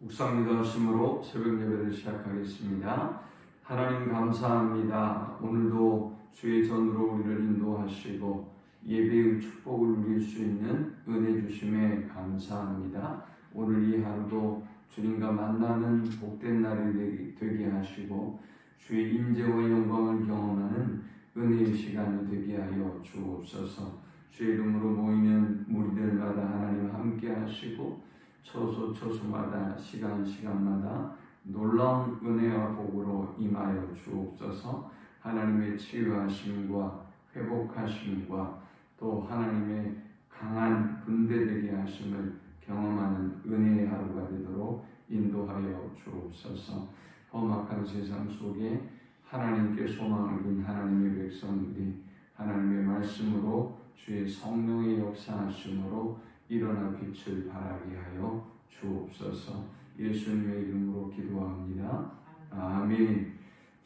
묵상기도하심으로 새벽 예배를 시작하겠습니다. 하나님 감사합니다. 오늘도 주의 전으로 우리를 인도하시고 예배의 축복을 누릴 수 있는 은혜 주심에 감사합니다. 오늘 이 하루도 주님과 만나는 복된 날이 되게 하시고 주의 임재와 영광을 경험하는 은혜의 시간이 되게 하여 주옵소서. 주의 이름으로 모이는 무리들마다 하나님 함께 하시고 처소마다 시간마다 놀라운 은혜와 복으로 임하여 주옵소서. 하나님의 치유하심과 회복하심과 또 하나님의 강한 분대되게 하심을 경험하는 은혜의 하루가 되도록 인도하여 주옵소서. 험악한 세상 속에 하나님께 소망을 둔 하나님의 백성들이 하나님의 말씀으로 주의 성령의 역사하심으로 일어나 빛을 발하게 하여 주옵소서. 예수님의 이름으로 기도합니다. 아멘.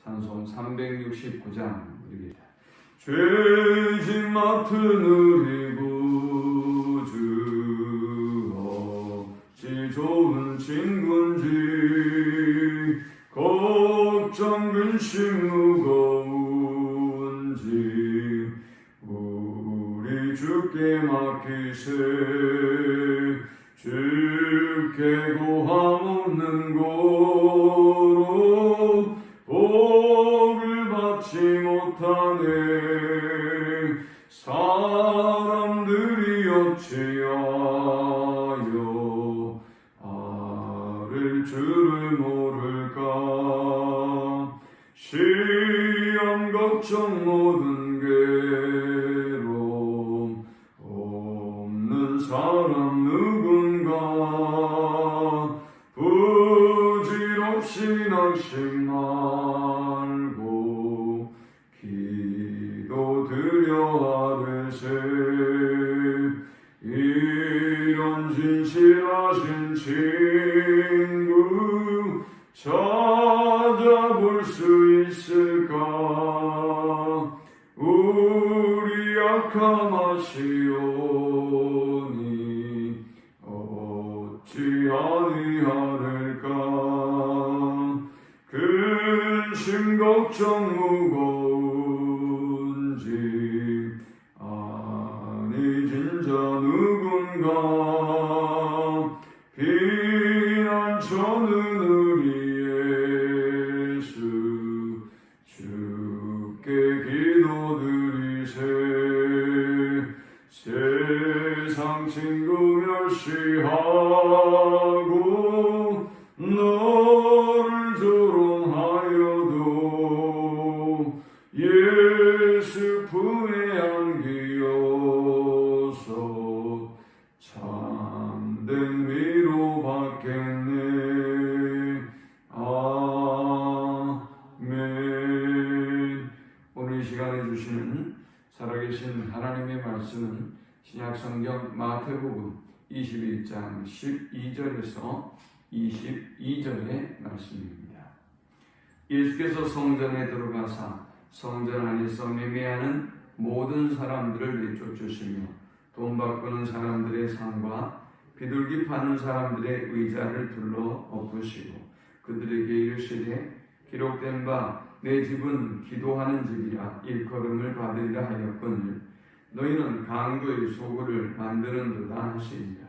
찬송 369장 드리겠습니다. 죄짐 맡은 우리 구주 어찌 좋은 친구인지 걱정 근심 무거운지 우리 주께 맡기세. 주께 고함 없는 고로 복을 받지 못하네. 사람들이 어찌하여 아를 줄을 모를까. 시험 걱정 모든 괴로움 없는 사람 누군가. 부질없이 낙심 말고 기도드려 아뢰세. 이런 진실하신 친구 찾아볼 수 있을까. 우리 약함하시오니 어찌 아니하릴까. 근심 걱정 무거운지 아니 진짜 누군가. 피난처는 우리 예수 주께 기도드리세. 세상 친구 멸시하고 너를 조롱하여도 예수 품에 안기어서 참된 위로 받겠네. 아멘. 오늘 이 시간에 주시는 살아계신 하나님의 말씀은 신약성경 마태복음 21장 12절에서 22절의 말씀입니다. 예수께서 성전에 들어가사 성전 안에서 매매하는 모든 사람들을 내쫓으시며 돈 바꾸는 사람들의 상과 비둘기 파는 사람들의 의자를 둘러 엎으시고 그들에게 이르시되 기록된 바 내 집은 기도하는 집이라 일컬음을 받으리라 하였거늘 너희는 강도의 소굴을 만드는도다 하시니라.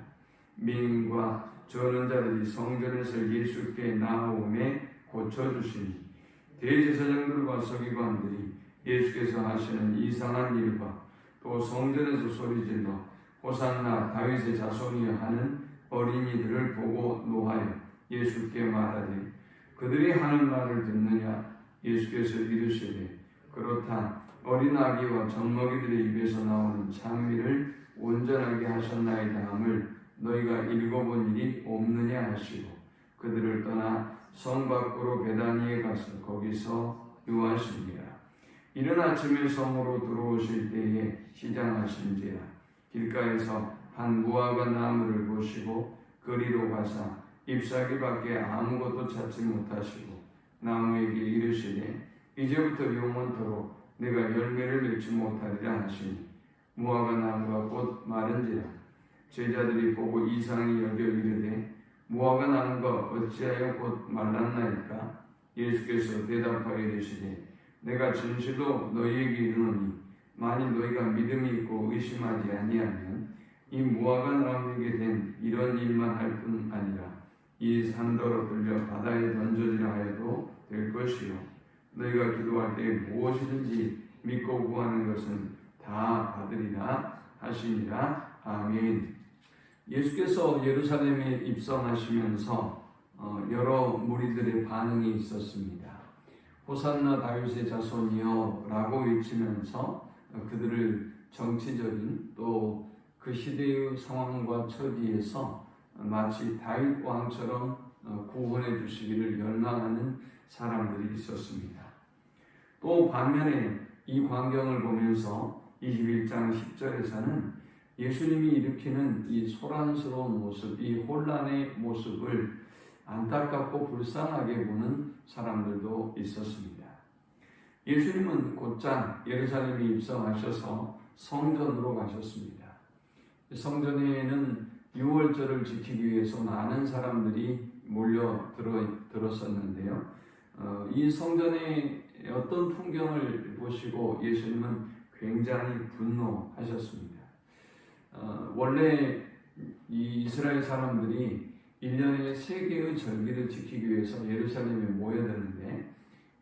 맹인과 저는 자들이 성전에서 예수께 나아오매 고쳐주시니 대제사장들과 서기관들이 예수께서 하시는 이상한 일과 또 성전에서 소리질러 호산나 다윗의 자손이여 하는 어린이들을 보고 노하여 예수께 말하되 그들이 하는 말을 듣느냐. 예수께서 이르시되 그렇다. 어린 아기와 젖먹이들의 입에서 나오는 찬미를 온전하게 하셨나이다 함을 너희가 읽어본 일이 없느냐 하시고 그들을 떠나 성 밖으로 베다니에 가서 거기서 유하시니라. 이른 아침에 성으로 들어오실 때에 시장하신지라. 길가에서 한 무화과 나무를 보시고 그리로 가사 잎사귀밖에 아무것도 찾지 못하시고 나무에게 이르시되 이제부터 영원토록 내가 열매를 맺지 못하리라 하시니 무화과 나무가 곧 마른지라. 제자들이 보고 이상히 여겨 이르되 무화과 나무가 어찌하여 곧 말랐나이까? 예수께서 대답하여 이르시되 내가 진실로 너희에게 이르노니 만일 너희가 믿음이 있고 의심하지 아니하면 이 무화과 나무에게 된 이런 일만 할 뿐 아니라 이 산더러 들려 바다에 던져지라 하여도 될 것이요 너희가 기도할 때 무엇이든지 믿고 구하는 것은 다 받으리라 하시니라. 아멘. 예수께서 예루살렘에 입성하시면서 여러 무리들의 반응이 있었습니다. 호산나 다윗의 자손이여 라고 외치면서 그들을 정치적인 또 그 시대의 상황과 처지에서 마치 다윗 왕처럼 구원해 주시기를 열망하는 사람들이 있었습니다. 또 반면에 이 광경을 보면서 21장 10절에서는 예수님이 일으키는 이 소란스러운 모습, 이 혼란의 모습을 안타깝고 불쌍하게 보는 사람들도 있었습니다. 예수님은 곧장 예루살렘에 입성하셔서 성전으로 가셨습니다. 성전에는 유월절을 지키기 위해서 많은 사람들이 몰려들었었는데요. 이 성전의 어떤 풍경을 보시고 예수님은 굉장히 분노하셨습니다. 원래 이 이스라엘 사람들이 1년에 3개의 절기를 지키기 위해서 예루살렘에 모여드는데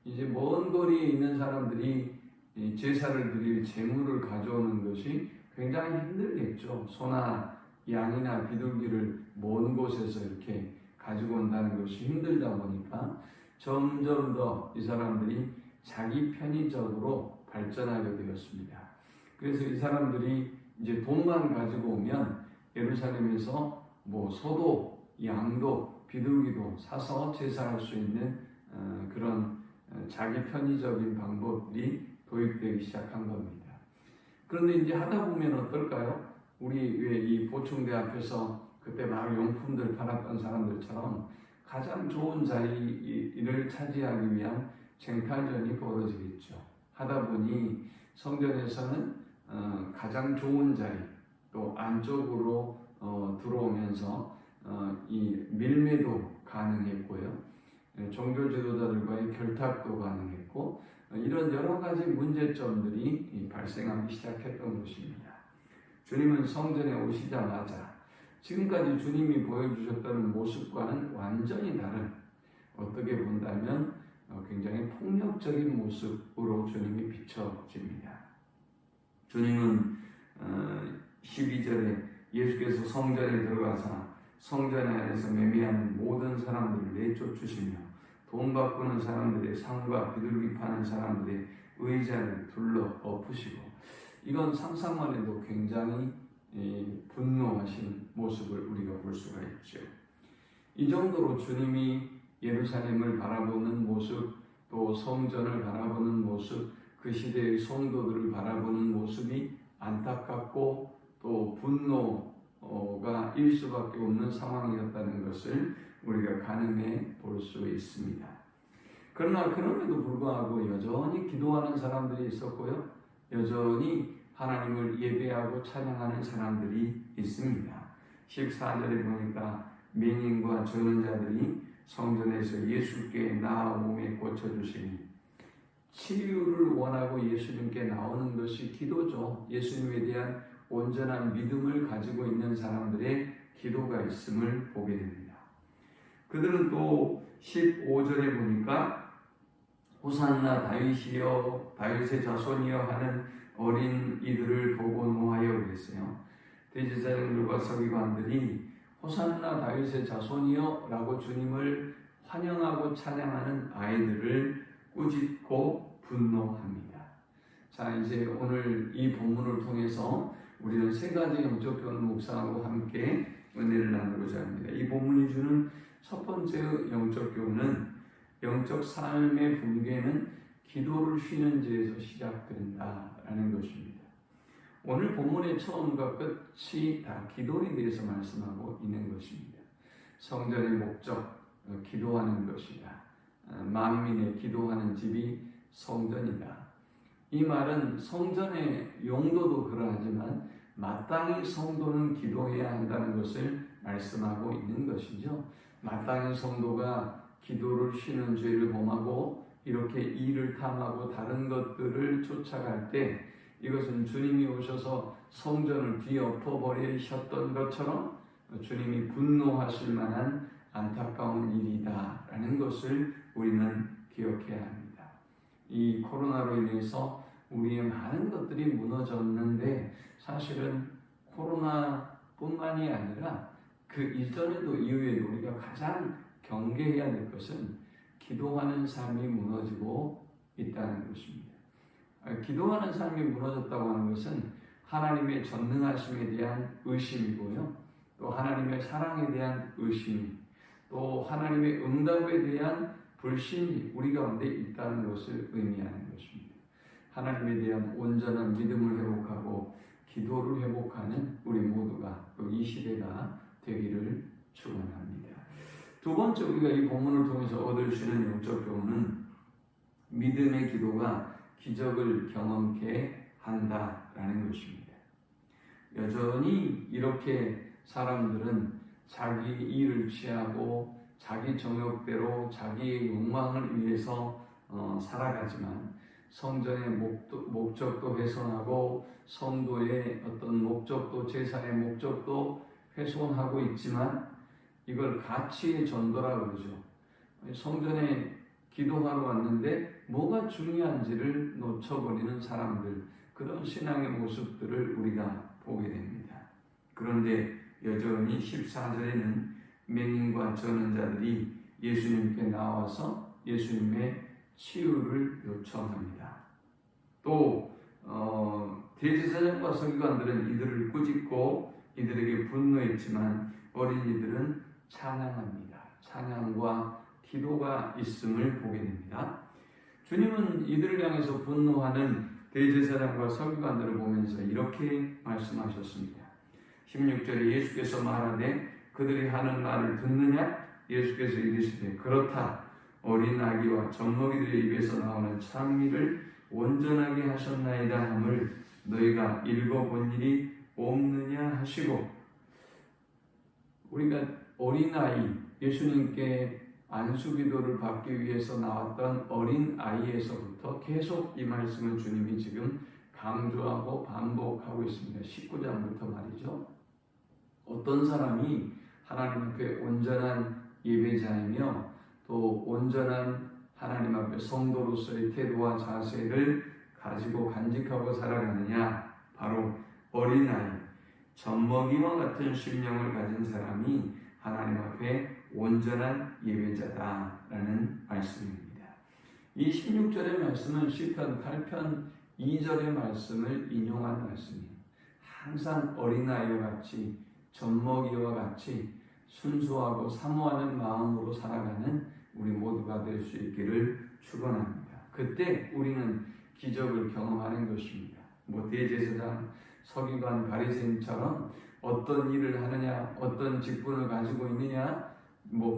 이제 먼 거리에 있는 사람들이 제사를 드릴 제물을 가져오는 것이 굉장히 힘들겠죠. 소나 양이나 비둘기를 먼 곳에서 이렇게 가지고 온다는 것이 힘들다 보니까 점점 더 이 사람들이 자기 편의적으로 발전하게 되었습니다. 그래서 이 사람들이 이제 돈만 가지고 오면 예루살렘에서 뭐 소도, 양도, 비둘기도 사서 제사할 수 있는 그런 자기 편의적인 방법들이 도입되기 시작한 겁니다. 그런데 이제 하다 보면 어떨까요? 우리 왜 이 보충대 앞에서 그때 막 용품들 팔았던 사람들처럼 가장 좋은 자리를 차지하기 위한 쟁탈전이 벌어지겠죠. 하다 보니 성전에서는 가장 좋은 자리, 또 안쪽으로 들어오면서 이 밀매도 가능했고요. 종교 지도자들과의 결탁도 가능했고 이런 여러 가지 문제점들이 발생하기 시작했던 것입니다. 주님은 성전에 오시자마자 지금까지 주님이 보여주셨던 모습과는 완전히 다른, 어떻게 본다면 굉장히 폭력적인 모습으로 주님이 비춰집니다. 주님은 12절에 예수께서 성전에 들어가사 성전 안에서 매매하는 모든 사람들을 내쫓으시며 돈 바꾸는 사람들의 상과 비둘기 파는 사람들의 의자를 둘러 엎으시고, 이건 상상만 해도 굉장히 분노하신 모습을 우리가 볼 수가 있죠. 이 정도로 주님이 예루살렘을 바라보는 모습, 또 성전을 바라보는 모습, 그 시대의 성도들을 바라보는 모습이 안타깝고 또 분노가 일 수밖에 없는 상황이었다는 것을 우리가 가늠해 볼 수 있습니다. 그러나 그럼에도 불구하고 여전히 기도하는 사람들이 있었고요. 여전히 하나님을 예배하고 찬양하는 사람들이 있습니다. 14절에 보니까 맹인과 저는 자들이 성전에서 예수께 나아 몸에 고쳐주시니, 치유를 원하고 예수님께 나오는 것이 기도죠. 예수님에 대한 온전한 믿음을 가지고 있는 사람들의 기도가 있음을 보게 됩니다. 그들은 또 15절에 보니까 호산나 다윗이여 다윗의 자손이여 하는 어린 이들을 보고 노하여 그랬어요. 대제사장들과 서기관들이 호산나 다윗의 자손이여 라고 주님을 환영하고 찬양하는 아이들을 꾸짖고 분노합니다. 자, 이제 오늘 이 본문을 통해서 우리는 3가지 영적 교훈을 묵상하고 함께 은혜를 나누고자 합니다. 이 본문이 주는 첫 번째 영적 교훈은 영적 삶의 붕괴는 기도를 쉬는 죄에서 시작된다라는 것입니다. 오늘 본문의 처음과 끝이 다 기도에 대해서 말씀하고 있는 것입니다. 성전의 목적, 기도하는 것이다. 만민의 기도하는 집이 성전이다. 이 말은 성전의 용도도 그러하지만 마땅히 성도는 기도해야 한다는 것을 말씀하고 있는 것이죠. 마땅히 성도가 기도를 쉬는 죄를 범하고 이렇게 이를 탐하고 다른 것들을 쫓아갈 때 이것은 주님이 오셔서 성전을 뒤엎어 버리셨던 것처럼 주님이 분노하실 만한 안타까운 일이다라는 것을 우리는 기억해야 합니다. 이 코로나로 인해서 우리의 많은 것들이 무너졌는데 사실은 코로나뿐만이 아니라 그 이전에도 이후에도 우리가 가장 경계해야 될 것은 기도하는 삶이 무너지고 있다는 것입니다. 기도하는 삶이 무너졌다고 하는 것은 하나님의 전능하심에 대한 의심이고요. 또 하나님의 사랑에 대한 의심이, 또 하나님의 응답에 대한 불신이 우리 가운데 있다는 것을 의미하는 것입니다. 하나님에 대한 온전한 믿음을 회복하고 기도를 회복하는 우리 모두가 또 이 시대가 되기를 축원합니다. 두 번째 우리가 이 본문을 통해서 얻을 수 있는 영적 교훈은 믿음의 기도가 기적을 경험케 한다라는 것입니다. 여전히 이렇게 사람들은 자기 일을 취하고 자기 정욕대로 자기의 욕망을 위해서 살아가지만 성전의 목적도 훼손하고 성도의 어떤 목적도 제사의 목적도 훼손하고 있지만 이걸 가치의 전도라고 그러죠. 성전에 기도하러 왔는데 뭐가 중요한지를 놓쳐버리는 사람들, 그런 신앙의 모습들을 우리가 보게 됩니다. 그런데 여전히 14절에는 맹인과 전원자들이 예수님께 나와서 예수님의 치유를 요청합니다. 또 대제사장과 서기관들은 이들을 꾸짖고 이들에게 분노했지만 어린이들은 찬양합니다. 찬양과 기도가 있음을 보게 됩니다. 주님은 이들을 향해서 분노하는 대제사장과 서기관들을 보면서 이렇게 말씀하셨습니다. 16절에 예수께서 말하되 그들이 하는 말을 듣느냐? 예수께서 이르시되 그렇다. 어린 아기와 젖먹이들의 입에서 나오는 찬미를 온전하게 하셨나이다 함을 너희가 읽어본 일이 없느냐 하시고, 우리가 어린아이, 예수님께 안수기도를 받기 위해서 나왔던 어린아이에서부터 계속 이 말씀을 주님이 지금 강조하고 반복하고 있습니다. 19장부터 말이죠. 어떤 사람이 하나님 앞에 온전한 예배자이며 또 온전한 하나님 앞에 성도로서의 태도와 자세를 가지고 간직하고 살아가느냐? 바로 어린아이, 젖먹이와 같은 심령을 가진 사람이 하나님 앞에 온전한 예배자다라는 말씀입니다. 이 16절의 말씀은 시편 8편 2절의 말씀을 인용한 말씀이에요. 항상 어린아이와 같이 젖먹이와 같이 순수하고 사모하는 마음으로 살아가는 우리 모두가 될 수 있기를 축원합니다. 그때 우리는 기적을 경험하는 것입니다. 대제사장, 서기관, 바리새인처럼 어떤 일을 하느냐, 어떤 직분을 가지고 있느냐,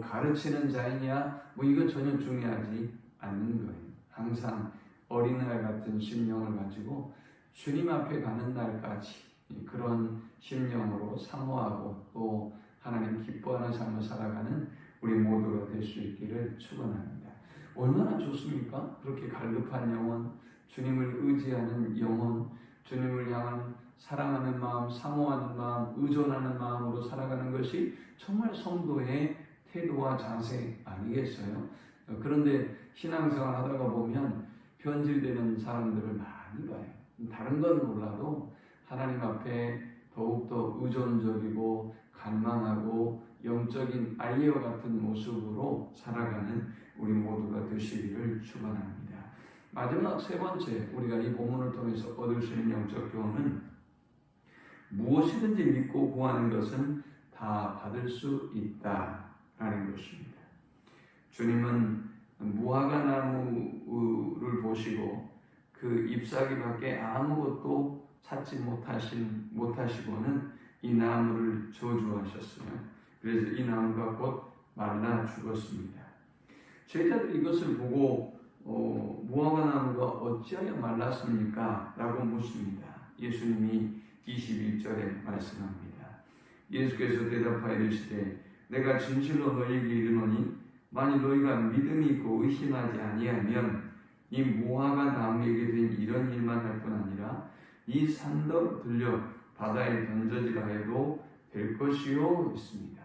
가르치는 자이냐, 이거 전혀 중요하지 않는 거예요. 항상 어린아이 같은 심령을 가지고 주님 앞에 가는 날까지 그런 심령으로 사모하고 또 하나님 기뻐하는 삶을 살아가는 우리 모두가 될 수 있기를 축원합니다. 얼마나 좋습니까? 그렇게 갈급한 영혼, 주님을 의지하는 영혼, 주님을 향한 사랑하는 마음, 사모하는 마음, 의존하는 마음으로 살아가는 것이 정말 성도의 태도와 자세 아니겠어요? 그런데 신앙생활 하다가 보면 변질되는 사람들을 많이 봐요. 다른 건 몰라도 하나님 앞에 더욱더 의존적이고 간망하고 영적인 아이와 같은 모습으로 살아가는 우리 모두가 되시기를 축원합니다. 마지막 세 번째, 우리가 이 본문을 통해서 얻을 수 있는 영적 교훈은 무엇이든지 믿고 구하는 것은 다 받을 수 있다라는 것입니다. 주님은 무화과 나무를 보시고 그 잎사귀밖에 아무것도 찾지 못하시고는 이 나무를 저주하셨어요. 그래서 이 나무가 곧 말라 죽었습니다. 제자들이 이것을 보고 무화과 나무가 어찌하여 말랐습니까? 라고 묻습니다. 예수님이 21절에 말씀합니다. 예수께서 대답하여 이르시되 내가 진실로 너희에게 이르노니 만일 너희가 믿음이 있고 의심하지 아니하면 이 무화과 나무에게 된 이런 일만 할 뿐 아니라 이 산더러 들려 바다에 던져지라 해도 될 것이요 했습니다.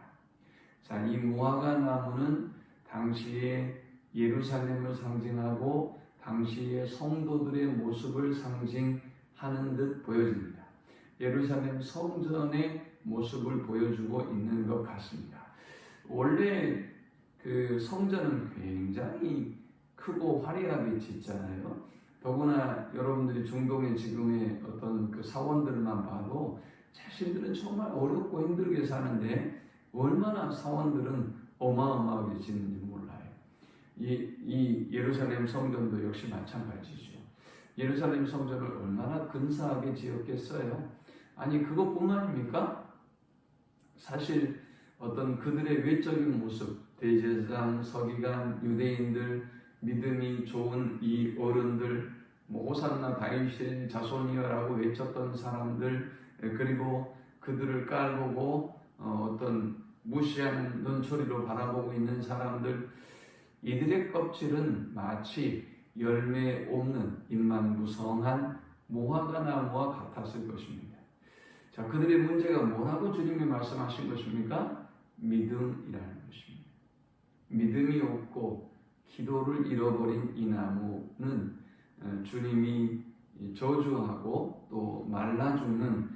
자, 이 무화과 나무는 당시에 예루살렘을 상징하고 당시의 성도들의 모습을 상징하는 듯 보여집니다. 예루살렘 성전의 모습을 보여주고 있는 것 같습니다. 원래 그 성전은 굉장히 크고 화려하게 짓잖아요. 더구나 여러분들이 중동의 지금의 어떤 그 사원들만 봐도 자신들은 정말 어렵고 힘들게 사는데 얼마나 사원들은 어마어마하게 짓는지 몰라요. 이 예루살렘 성전도 역시 마찬가지죠. 예루살렘 성전을 얼마나 근사하게 지었겠어요? 아니 그것뿐만입니까? 사실 어떤 그들의 외적인 모습, 대제사장, 서기관, 유대인들, 믿음이 좋은 이 어른들, 호산나 다윗의 자손이여라고 외쳤던 사람들, 그리고 그들을 깔보고 어떤 무시하는 눈초리로 바라보고 있는 사람들, 이들의 껍질은 마치 열매 없는 잎만 무성한 무화과 나무와 같았을 것입니다. 자, 그들의 문제가 뭐라고 주님이 말씀하신 것입니까? 믿음이라는 것입니다. 믿음이 없고 기도를 잃어버린 이 나무는 주님이 저주하고 또 말라 죽는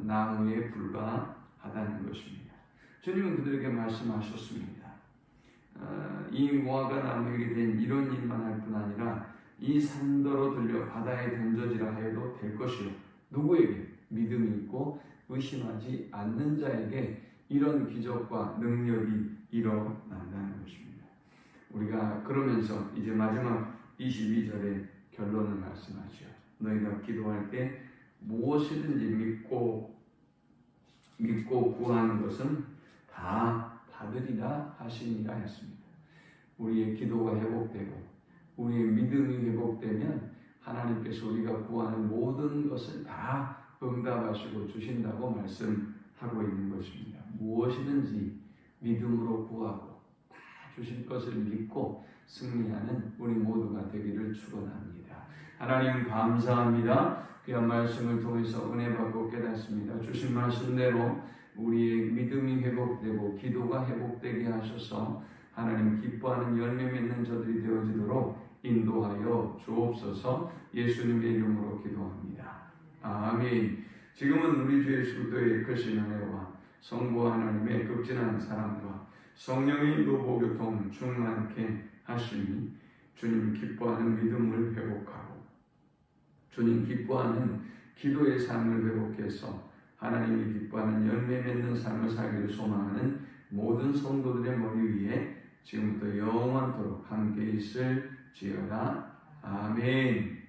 나무에 불과하다는 것입니다. 주님은 그들에게 말씀하셨습니다. 이 무화과 나무에게 된 이런 일만 할 뿐 아니라 이 산더러 들려 바다에 던져지라 해도 될 것이요. 누구에게? 믿음이 있고 의심하지 않는 자에게 이런 기적과 능력이 일어난다는 것입니다. 우리가 그러면서 이제 마지막 22절에 결론을 말씀하죠. 너희가 기도할 때 무엇이든지 믿고 구하는 것은 다 받으리라 하시니라 했습니다. 우리의 기도가 회복되고 우리의 믿음이 회복되면 하나님께서 우리가 구하는 모든 것을 다 응답하시고 주신다고 말씀하고 있는 것입니다. 무엇이든지 믿음으로 구하고 다 주실 것을 믿고 승리하는 우리 모두가 되기를 축원합니다. 하나님 감사합니다. 귀한 말씀을 통해서 은혜 받고 깨닫습니다. 주신 말씀대로 우리의 믿음이 회복되고 기도가 회복되게 하셔서 하나님 기뻐하는 열매 맺는 저들이 되어지도록 인도하여 주옵소서. 예수님의 이름으로 기도합니다. 아멘. 지금은 우리 주 예수 그리스도의 크신 은혜와 성부 하나님의 극진한 사랑과 성령의 인도 교통 충만케 하시니 주님 기뻐하는 믿음을 회복하고 주님 기뻐하는 기도의 삶을 회복해서 하나님이 기뻐하는 열매 맺는 삶을 살기를 소망하는 모든 성도들의 머리 위에 지금부터 영원토록 함께 있을지어다. 아멘.